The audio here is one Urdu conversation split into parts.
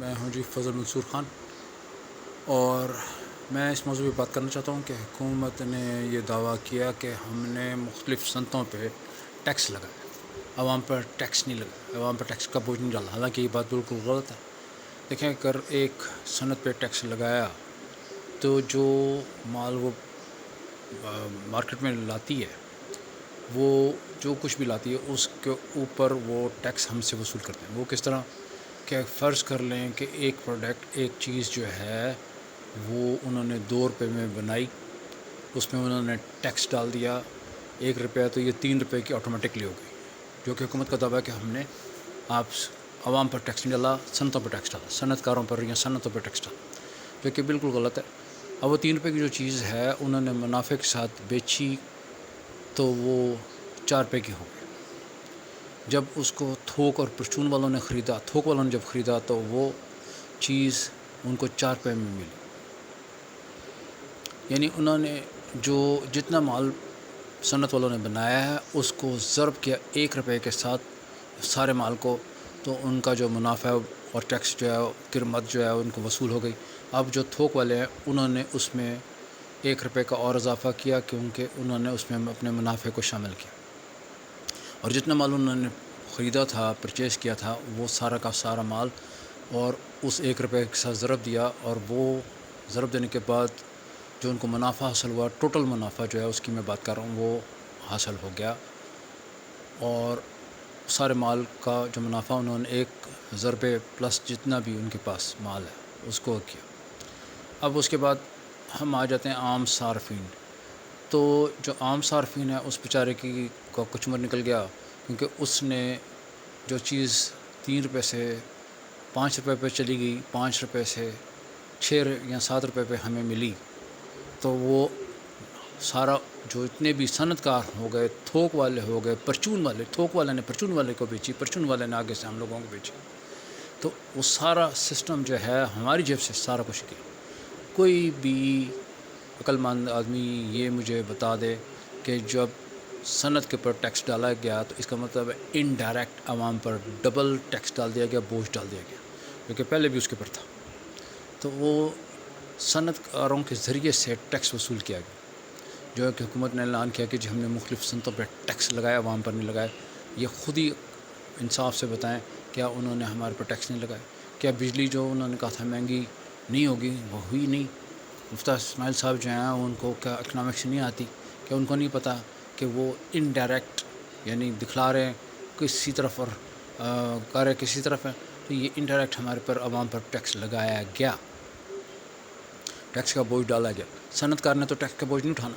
میں ہوں جی فضل منصور خان، اور میں اس موضوع پہ بات کرنا چاہتا ہوں کہ حکومت نے یہ دعویٰ کیا کہ ہم نے مختلف صنعتوں پہ ٹیکس لگایا، عوام پر ٹیکس نہیں لگایا، عوام پر ٹیکس کا بوجھ نہیں ڈالا، حالانکہ یہ بات بالکل غلط ہے۔ دیکھیں، اگر ایک صنعت پہ ٹیکس لگایا تو جو مال وہ مارکیٹ میں لاتی ہے، وہ جو کچھ بھی لاتی ہے اس کے اوپر وہ ٹیکس ہم سے وصول کرتے ہیں۔ وہ کس طرح کہ فرض کر لیں کہ ایک پروڈکٹ، ایک چیز جو ہے وہ انہوں نے 2 روپے میں بنائی، اس میں انہوں نے ٹیکس ڈال دیا 1 روپیہ، تو یہ 3 روپے کی آٹومیٹکلی ہو گئی، جو کہ حکومت کا دعویٰ ہے کہ ہم نے عوام پر ٹیکس نہیں ڈالا، صنعتوں پر ٹیکس ڈالا، صنعت کاروں پر یا صنعتوں پر ٹیکس ڈالا، جو کہ بالکل غلط ہے۔ اب وہ 3 روپے کی جو چیز ہے انہوں نے منافع کے ساتھ بیچی تو وہ 4 روپے کی ہو گئی۔ جب اس کو تھوک اور پرچون والوں نے خریدا، تھوک والوں نے جب خریدا تو وہ چیز ان کو 4 روپے میں ملی، یعنی انہوں نے جو جتنا مال صنعت والوں نے بنایا ہے اس کو ضرب کیا 1 روپے کے ساتھ سارے مال کو، تو ان کا جو منافع اور ٹیکس جو ہے، قیمت جو ہے ان کو وصول ہو گئی۔ اب جو تھوک والے ہیں انہوں نے اس میں 1 روپے کا اور اضافہ کیا، کیونکہ انہوں نے اس میں اپنے منافع کو شامل کیا، اور جتنا مال انہوں نے خریدا تھا، پرچیز کیا تھا، وہ سارا کا سارا مال اور اس 1 روپے کے ساتھ ضرب دیا، اور وہ ضرب دینے کے بعد جو ان کو منافع حاصل ہوا، ٹوٹل منافع جو ہے اس کی میں بات کر رہا ہوں، وہ حاصل ہو گیا، اور سارے مال کا جو منافع انہوں نے 1 ضربے پلس جتنا بھی ان کے پاس مال ہے اس کو کیا۔ اب اس کے بعد ہم آ جاتے ہیں عام صارفین۔ تو جو عام صارفین ہے اس بیچارے کی کا کچھ عمر نکل گیا، کیونکہ اس نے جو چیز 3 روپے سے 5 روپے پہ چلی گئی، 5 روپے سے 6 یا 7 روپے پہ ہمیں ملی، تو وہ سارا جو اتنے بھی صنعت کار ہو گئے، تھوک والے ہو گئے، پرچون والے، تھوک والے نے پرچون والے کو بیچی، پرچون والے نے آگے سے ہم لوگوں کو بیچی، تو وہ سارا سسٹم جو ہے ہماری جیب سے سارا کچھ کیا۔ کوئی بھی عقل مند آدمی یہ مجھے بتا دے کہ جب صنعت کے اوپر ٹیکس ڈالا گیا تو اس کا مطلب ہے انڈائریکٹ عوام پر ڈبل ٹیکس ڈال دیا گیا، بوجھ ڈال دیا گیا، جو کہ پہلے بھی اس کے اوپر تھا۔ تو وہ صنعت کاروں کے ذریعے سے ٹیکس وصول کیا گیا، جو ہے کہ حکومت نے اعلان کیا کہ جی ہم نے مختلف صنعتوں پہ ٹیکس لگایا، عوام پر نہیں لگایا۔ یہ خود ہی انصاف سے بتائیں، کیا انہوں نے ہمارے پر ٹیکس نہیں لگایا؟ کیا بجلی جو انہوں نے کہا تھا مہنگی نہیں ہوگی، وہ ہوئی نہیں؟ مفتیٰ اسماعیل صاحب جو ہیں ان کو کیا اکنامکس نہیں آتی؟ کیا ان کو نہیں پتہ کہ وہ انڈائریکٹ یعنی دکھلا رہے ہیں کسی طرف اور کر رہے کسی طرف ہے؟ تو یہ انڈائریکٹ ہمارے پر عوام پر ٹیکس لگایا گیا، ٹیکس کا بوجھ ڈالا گیا۔ صنعت کار نے تو ٹیکس کا بوجھ نہیں اٹھانا،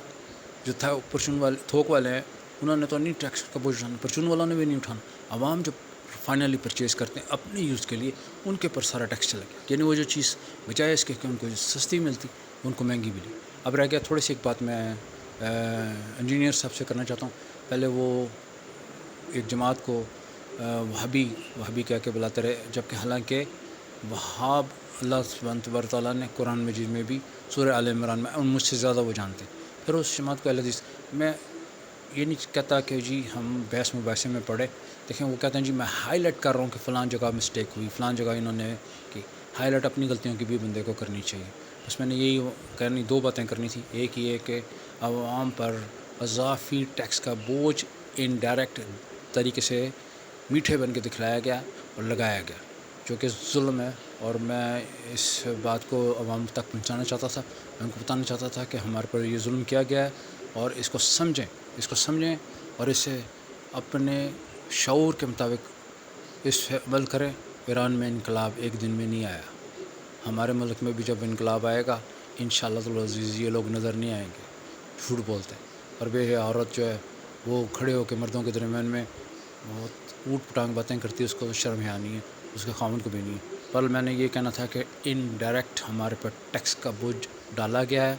جو تھا پرچون والے تھوک والے ہیں انہوں نے تو نہیں ٹیکس کا بوجھ اٹھانا، پرچون والوں نے بھی نہیں اٹھانا۔ عوام جو فائنلی پرچیز کرتے ہیں اپنے یوز کے لیے، ان کے پر سارا ٹیکس چلا گیا، یعنی وہ جو چیز بجائے اس کے کہ ان کو سستی ملتی ان کو مہنگی ملی۔ اب رہ گیا تھوڑی سی ایک بات میں انجینئر صاحب سے کرنا چاہتا ہوں۔ پہلے وہ ایک جماعت کو وہابی کہہ کے بلاتے رہے، جبکہ حالانکہ وہاب اللہ سبحانہ و تعالیٰ نے قرآن مجید میں بھی سورہ آل عمران میں مجھ سے زیادہ وہ جانتے ہیں۔ پھر اس جماعت کو اہل حدیث، میں یہ نہیں کہتا کہ جی ہم بحث مباحثے میں پڑھے، دیکھیں وہ کہتے ہیں جی میں ہائی لائٹ کر رہا ہوں کہ فلاں جگہ مسٹیک ہوئی، فلاں جگہ انہوں نے کی۔ ہائی لائٹ اپنی غلطیوں کی بھی بندے کو کرنی چاہیے۔ بس میں نے یہی کرنی، 2 باتیں کرنی تھی۔ ایک یہ کہ عوام پر اضافی ٹیکس کا بوجھ انڈائریکٹ طریقے سے میٹھے بن کے دکھلایا گیا اور لگایا گیا، جو کہ ظلم ہے، اور میں اس بات کو عوام تک پہنچانا چاہتا تھا، میں ان کو بتانا چاہتا تھا کہ ہمارے پر یہ ظلم کیا گیا ہے، اور اس کو سمجھیں اور اسے اپنے شعور کے مطابق اس پہ عمل کریں۔ ایران میں انقلاب ایک دن میں نہیں آیا، ہمارے ملک میں بھی جب انقلاب آئے گا انشاءاللہ تعالی العزیز یہ لوگ نظر نہیں آئیں گے، جھوٹ بولتے ہیں۔ اور بے عورت جو ہے وہ کھڑے ہو کے مردوں کے درمیان میں بہت اوٹ پٹانگ باتیں کرتی ہے، اس کو شرم حیا نہیں ہے، اس کے خاوند کو بھی نہیں ہے۔ پر میں نے یہ کہنا تھا کہ انڈائریکٹ ہمارے پر ٹیکس کا بوجھ ڈالا گیا ہے،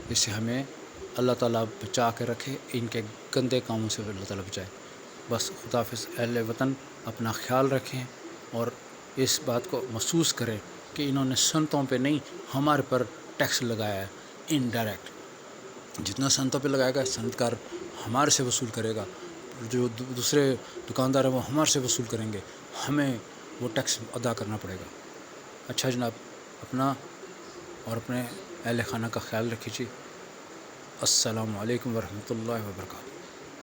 اس سے ہمیں اللہ تعالیٰ بچا کے رکھے، ان کے گندے کاموں سے اللہ تعالیٰ بچائے۔ بس خدا حافظ۔ اہل وطن اپنا خیال رکھیں اور اس بات کو محسوس کریں کہ انہوں نے صنعتوں پہ نہیں ہمارے پر ٹیکس لگایا ہے انڈائریکٹ۔ جتنا صنعتوں پہ لگائے گا صنعت کار ہمارے سے وصول کرے گا، جو دوسرے دکاندار ہیں وہ ہمارے سے وصول کریں گے، ہمیں وہ ٹیکس ادا کرنا پڑے گا۔ اچھا جناب، اپنا اور اپنے اہل خانہ کا خیال رکھیے. السلام علیکم ورحمۃ اللہ وبرکاتہ.